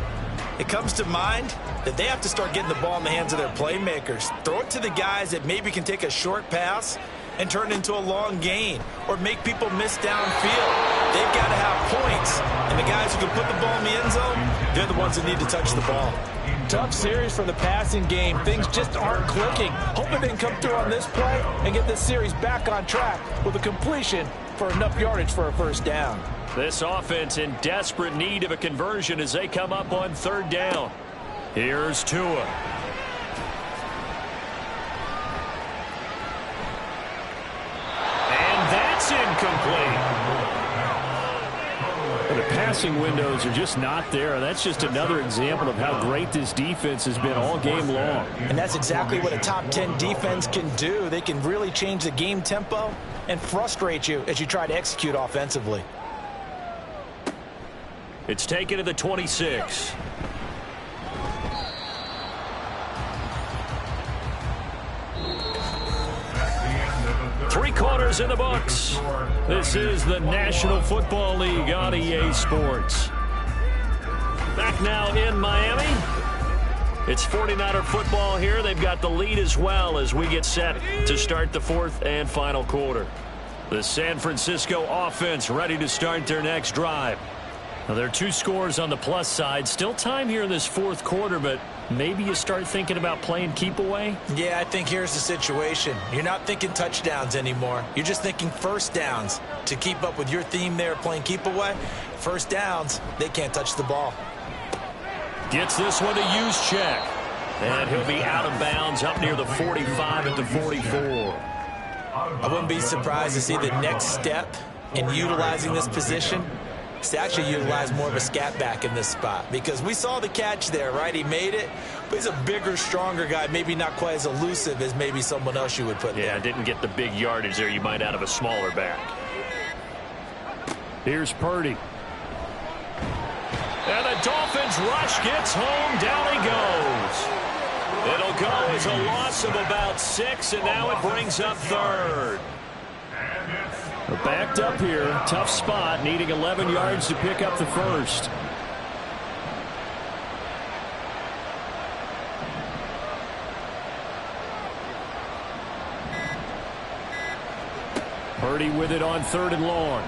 it comes to mind that they have to start getting the ball in the hands of their playmakers. Throw it to the guys that maybe can take a short pass and turn it into a long gain or make people miss downfield. They've got to have points, and the guys who can put the ball in the end zone, they're the ones that need to touch the ball. Tough series for the passing game. Things just aren't clicking. Hoping they can come through on this play and get this series back on track with a completion for enough yardage for a 1st down. This offense in desperate need of a conversion as they come up on 3rd down. Here's Tua. Incomplete. The passing windows are just not there. That's just another example of how great this defense has been all game long. And that's exactly what a top 10 defense can do. They can really change the game tempo and frustrate you as you try to execute offensively. It's taken to the 26. Three-quarters in the books. This is the National Football League on EA Sports. Back now in Miami. It's 49er football here. They've got the lead as well as we get set to start the 4th and final quarter. The San Francisco offense ready to start their next drive. Now, there are 2 scores on the plus side. Still time here in this 4th quarter, but maybe you start thinking about playing keep away? Yeah, I think here's the situation. You're not thinking touchdowns anymore. You're just thinking 1st downs. To keep up with your theme there, playing keep away, 1st downs, they can't touch the ball. Gets this one to use check. And he'll be out of bounds up near the 45 at the 44. I wouldn't be surprised to see the next step in utilizing this position is to actually utilize more of a scat back in this spot, because we saw the catch there, right? He made it, but he's a bigger, stronger guy, maybe not quite as elusive as maybe someone else you would put there. Yeah, didn't get the big yardage there you might out of a smaller back. Here's Purdy. And the Dolphins rush gets home. Down he goes. It'll go as a loss of about 6, and now it brings up 3rd. We're backed up here. Tough spot, needing 11 yards to pick up the 1st. Purdy with it on 3rd and long.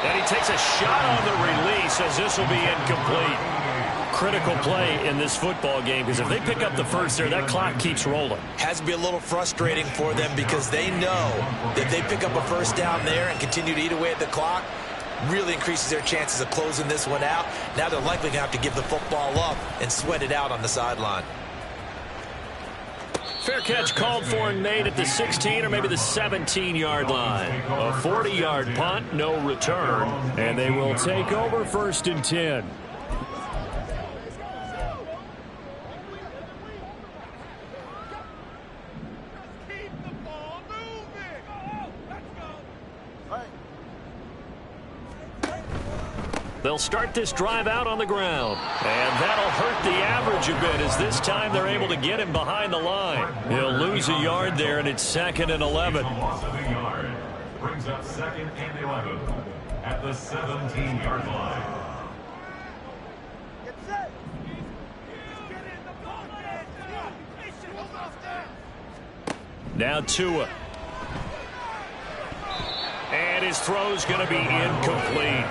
And he takes a shot on the release as this will be incomplete. critical play in this football game because if they pick up the first there, that clock keeps rolling. Has to be a little frustrating for them because they know that they pick up a first down there and continue to eat away at the clock, really increases their chances of closing this one out. Now they're likely going to have to give the football up and sweat it out on the sideline. Fair catch called for and made at the 16 or maybe the 17-yard line. A 40-yard punt, no return, and they will take over 1st and 10. They'll start this drive out on the ground. And that'll hurt the average a bit as this time they're able to get him behind the line. He'll lose a yard there, and it's 2nd and 11. Loss of a yard brings up 2nd and 11 at the 17-yard line. Now Tua. And his throw's going to be incomplete.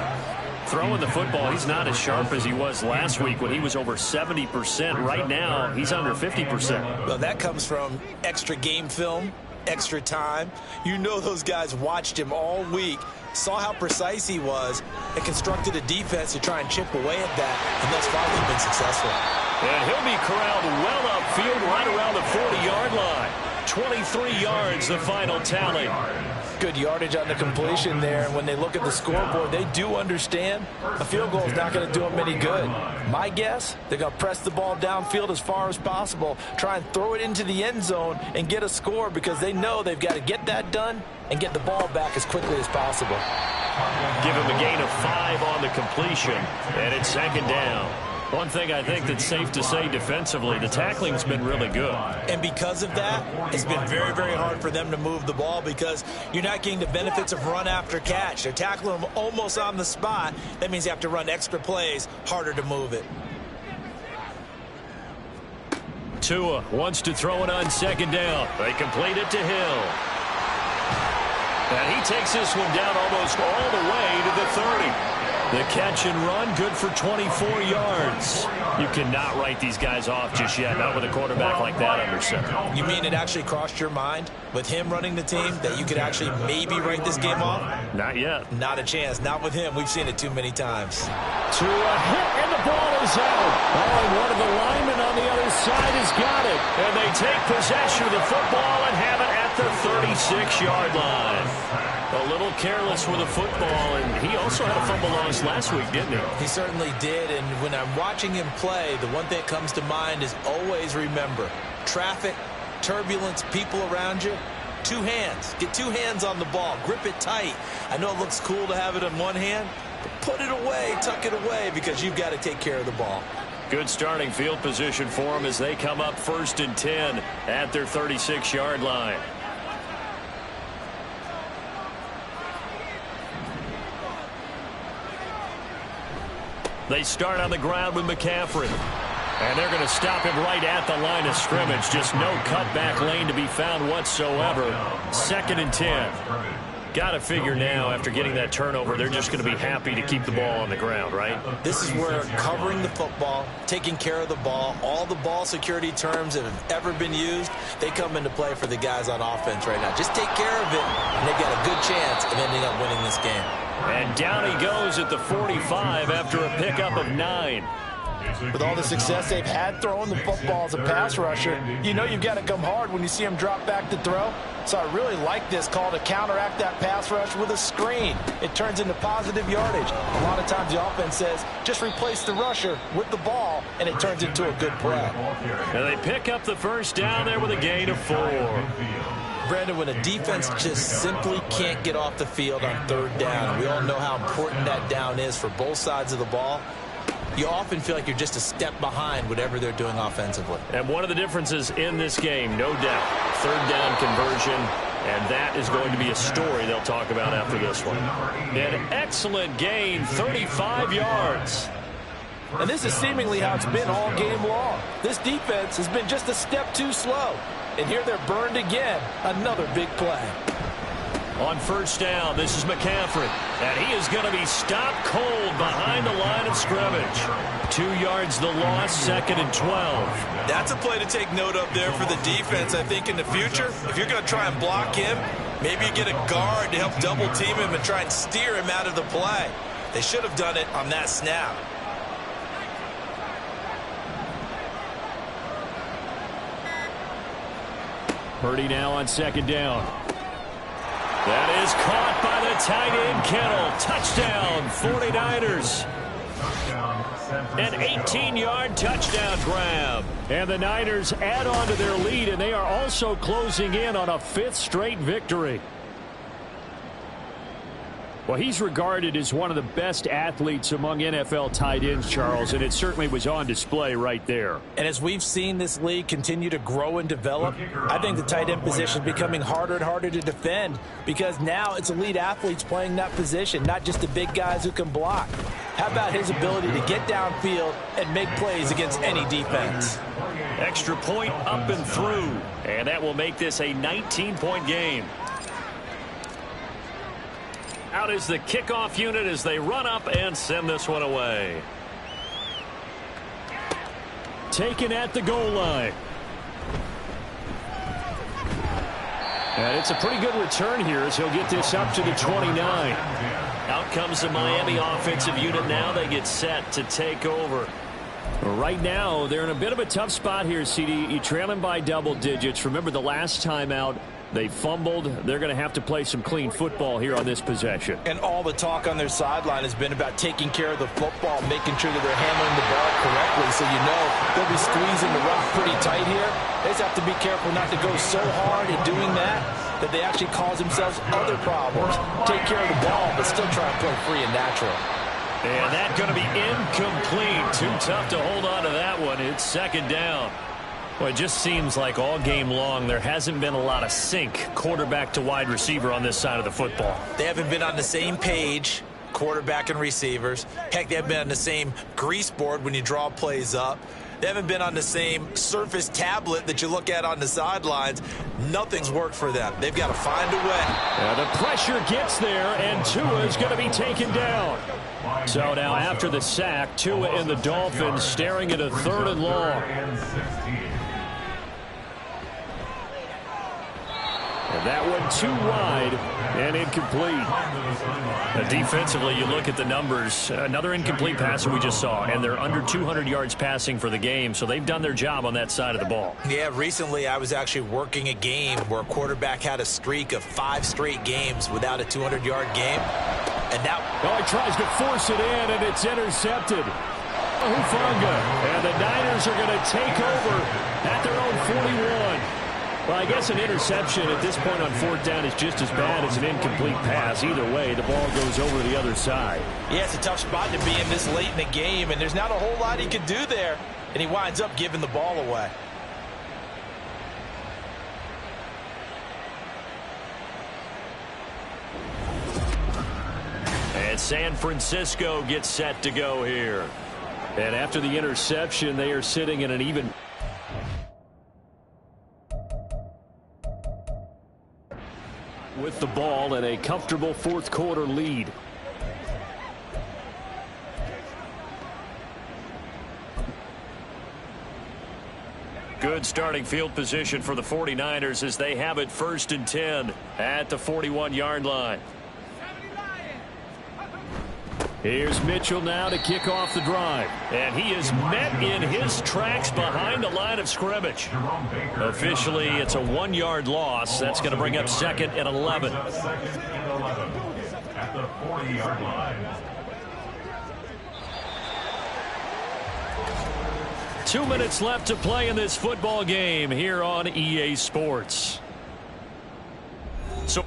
Throwing the football, he's not as sharp as he was last week when he was over 70%. Right now, he's under 50%. Well, that comes from extra game film, extra time. You know those guys watched him all week, saw how precise he was, and constructed a defense to try and chip away at that, and thus far they've been successful. And he'll be corralled well upfield right around the 40-yard line. 23 yards, the final tally. Good yardage on the completion there. And when they look at the scoreboard, they do understand a field goal is not going to do them any good. My guess, they're going to press the ball downfield as far as possible, try and throw it into the end zone and get a score because they know they've got to get that done and get the ball back as quickly as possible. Give him a gain of 5 on the completion, and it's 2nd down. One thing I think that's safe to say defensively, the tackling's been really good. And because of that, it's been very, very hard for them to move the ball because you're not getting the benefits of run after catch. They're tackling them almost on the spot. That means you have to run extra plays, harder to move it. Tua wants to throw it on 2nd down. They complete it to Hill. And he takes this one down almost all the way to the 30. The catch and run, good for 24 yards. You cannot write these guys off just yet, not with a quarterback like that under center. You mean it actually crossed your mind with him running the team that you could actually maybe write this game off? Not yet. Not a chance. Not with him. We've seen it too many times. To a hit, and the ball is out. Oh, and one of the linemen on the other side has got it. And they take possession of the football and have it at the 36-yard line. A little careless with the football, and he also had a fumble loss last week, didn't he? He certainly did, and when I'm watching him play, the one thing that comes to mind is always remember, traffic, turbulence, people around you, 2 hands. Get 2 hands on the ball. Grip it tight. I know it looks cool to have it in one hand, but put it away, tuck it away, because you've got to take care of the ball. Good starting field position for them as they come up 1st and 10 at their 36-yard line. They start on the ground with McCaffrey. And they're going to stop him right at the line of scrimmage. Just no cutback lane to be found whatsoever. 2nd and 10. Got to figure now, after getting that turnover, they're just going to be happy to keep the ball on the ground, right? This is where covering the football, taking care of the ball, all the ball security terms that have ever been used, they come into play for the guys on offense right now. Just take care of it, and they've got a good chance of ending up winning this game. And down he goes at the 45 after a pickup of 9. With all the success they've had throwing the football as a pass rusher, you know you've got to come hard when you see him drop back to throw. So I really like this call to counteract that pass rush with a screen. It turns into positive yardage. A lot of times the offense says, just replace the rusher with the ball, and it turns into a good play. And they pick up the 1st down there with a gain of 4. Brandon, when a defense just simply can't get off the field on 3rd down, we all know how important that down is for both sides of the ball, you often feel like you're just a step behind whatever they're doing offensively. And one of the differences in this game, no doubt, 3rd down conversion, and that is going to be a story they'll talk about after this one. An excellent gain, 35 yards. And this is seemingly how it's been all game long. This defense has been just a step too slow. And here they're burned again. Another big play. On first down, this is McCaffrey. And he is going to be stopped cold behind the line of scrimmage. 2 yards the loss, 2nd and 12. That's a play to take note of there for the defense. I think in the future, if you're going to try and block him, maybe you get a guard to help double team him and try and steer him out of the play. They should have done it on that snap. Purdy now on 2nd down. That is caught by the tight end, Kittle. Touchdown, 49ers. An 18-yard touchdown grab. And the Niners add on to their lead, and they are also closing in on a 5th straight victory. Well, he's regarded as one of the best athletes among NFL tight ends, Charles, and it certainly was on display right there. And as we've seen this league continue to grow and develop, I think the tight end position is becoming harder and harder to defend because now it's elite athletes playing that position, not just the big guys who can block. How about his ability to get downfield and make plays against any defense? Extra point up and through, and that will make this a 19-point game. Out is the kickoff unit as they run up and send this one away. Taken at the goal line. And it's a pretty good return here as he'll get this up to the 29. Out comes the Miami offensive unit now. They get set to take over. Right now, they're in a bit of a tough spot here, CD. You're trailing by double digits. Remember the last time out, they fumbled. They're going to have to play some clean football here on this possession. And all the talk on their sideline has been about taking care of the football, making sure that they're handling the ball correctly. So you know they'll be squeezing the rock pretty tight here. They just have to be careful not to go so hard in doing that they actually cause themselves other problems. Take care of the ball, but still try and play free and natural. And that's going to be incomplete. Too tough to hold on to that one. It's 2nd down. Well, it just seems like all game long there hasn't been a lot of sync quarterback to wide receiver on this side of the football. They haven't been on the same page, quarterback and receivers. Heck, they haven't been on the same grease board when you draw plays up. They haven't been on the same Surface tablet that you look at on the sidelines. Nothing's worked for them. They've got to find a way. Yeah, the pressure gets there, and Tua is going to be taken down. So now after the sack, Tua and the Dolphins staring at a 3rd and long. And that one too wide and incomplete. Defensively, you look at the numbers. Another incomplete pass that we just saw, and they're under 200 yards passing for the game, so they've done their job on that side of the ball. Yeah, recently I was actually working a game where a quarterback had a streak of 5 straight games without a 200-yard game. And now... Oh, he tries to force it in, and it's intercepted. Hufanga, and the Niners are going to take over at their own 41. Well, I guess an interception at this point on 4th down is just as bad as an incomplete pass. Either way, the ball goes over the other side. Yeah, it's a tough spot to be in this late in the game, and there's not a whole lot he could do there, and he winds up giving the ball away. And San Francisco gets set to go here. And after the interception, they are sitting in an even... with the ball and a comfortable 4th quarter lead. Good starting field position for the 49ers as they have it 1st and 10 at the 41-yard line. Here's Mitchell now to kick off the drive. And he is met in his tracks behind the line of scrimmage. Officially, it's a 1-yard loss. That's going to bring up 2nd and 11. At the 40-yard line. 2 minutes left to play in this football game here on EA Sports. So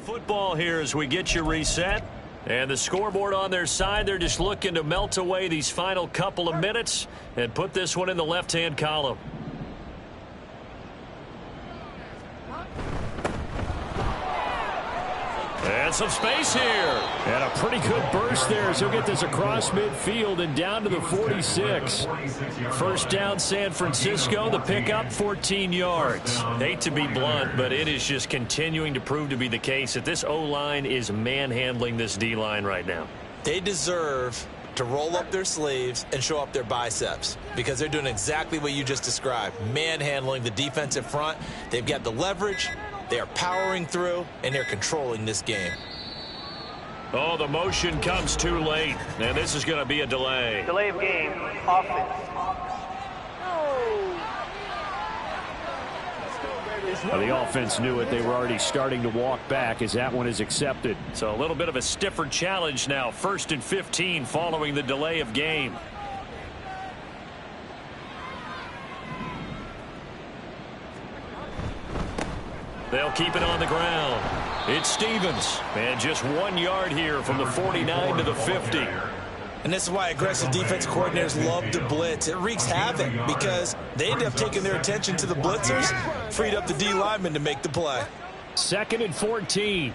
football here as we get you reset. And the scoreboard on their side, they're just looking to melt away these final couple of minutes and put this one in the left-hand column. And some space here. And a pretty good burst there as he'll get this across midfield and down to the 46. First down, San Francisco. The pickup, 14 yards. Hate to be blunt, but it is just continuing to prove to be the case that this O-line is manhandling this D-line right now. They deserve to roll up their sleeves and show up their biceps because they're doing exactly what you just described, manhandling the defensive front. They've got the leverage. They are powering through, and they're controlling this game. Oh, the motion comes too late, and this is going to be a delay. Delay of game, offense. Well, the offense knew it. They were already starting to walk back as that one is accepted. So a little bit of a stiffer challenge now. 1st and 15 following the delay of game. They'll keep it on the ground. It's Stevens. And just 1 yard here from the 49 to the 50. And this is why aggressive defense coordinators love to blitz. It wreaks havoc because they end up taking their attention to the blitzers, freed up the D lineman to make the play. 2nd and 14.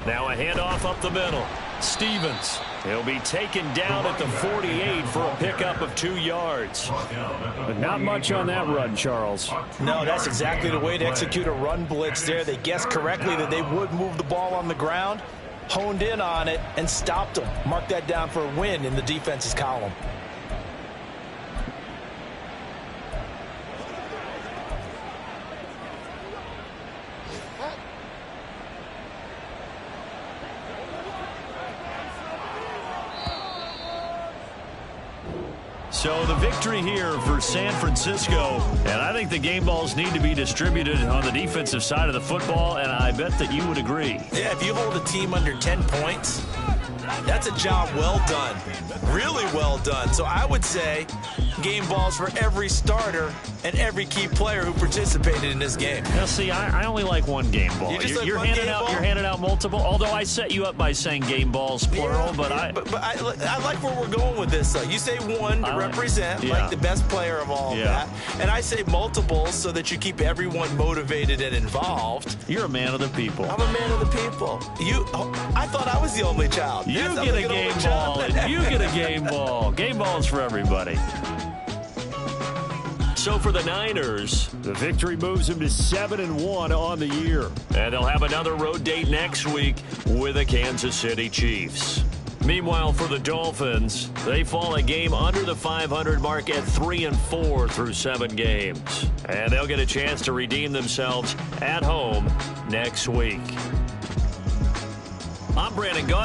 Now a handoff up the middle. Stevens. He'll be taken down at the 48 for a pickup of 2 yards. But not much on that run, Charles. No, that's exactly the way to execute a run blitz there. They guessed correctly that they would move the ball on the ground, honed in on it, and stopped them. Mark that down for a win in the defense's column. So the victory here for San Francisco, and I think the game balls need to be distributed on the defensive side of the football, and I bet that you would agree. Yeah, if you hold a team under 10 points, that's a job well done, really well done. So I would say game balls for every starter and every key player who participated in this game. Now, see, I only like one game ball. You're handing out multiple. Although I set you up by saying game balls plural, yeah, but I like where we're going with this. Though you say one to represent like the best player of all of that, and I say multiples so that you keep everyone motivated and involved. You're a man of the people. I'm a man of the people. I thought I was the only child. You get a game ball, and you get a game ball. Game balls for everybody. So for the Niners, the victory moves them to 7-1 on the year. And they'll have another road date next week with the Kansas City Chiefs. Meanwhile, for the Dolphins, they fall a game under the 500 mark at 3-4 through 7 games. And they'll get a chance to redeem themselves at home next week. I'm Brandon Gaunt.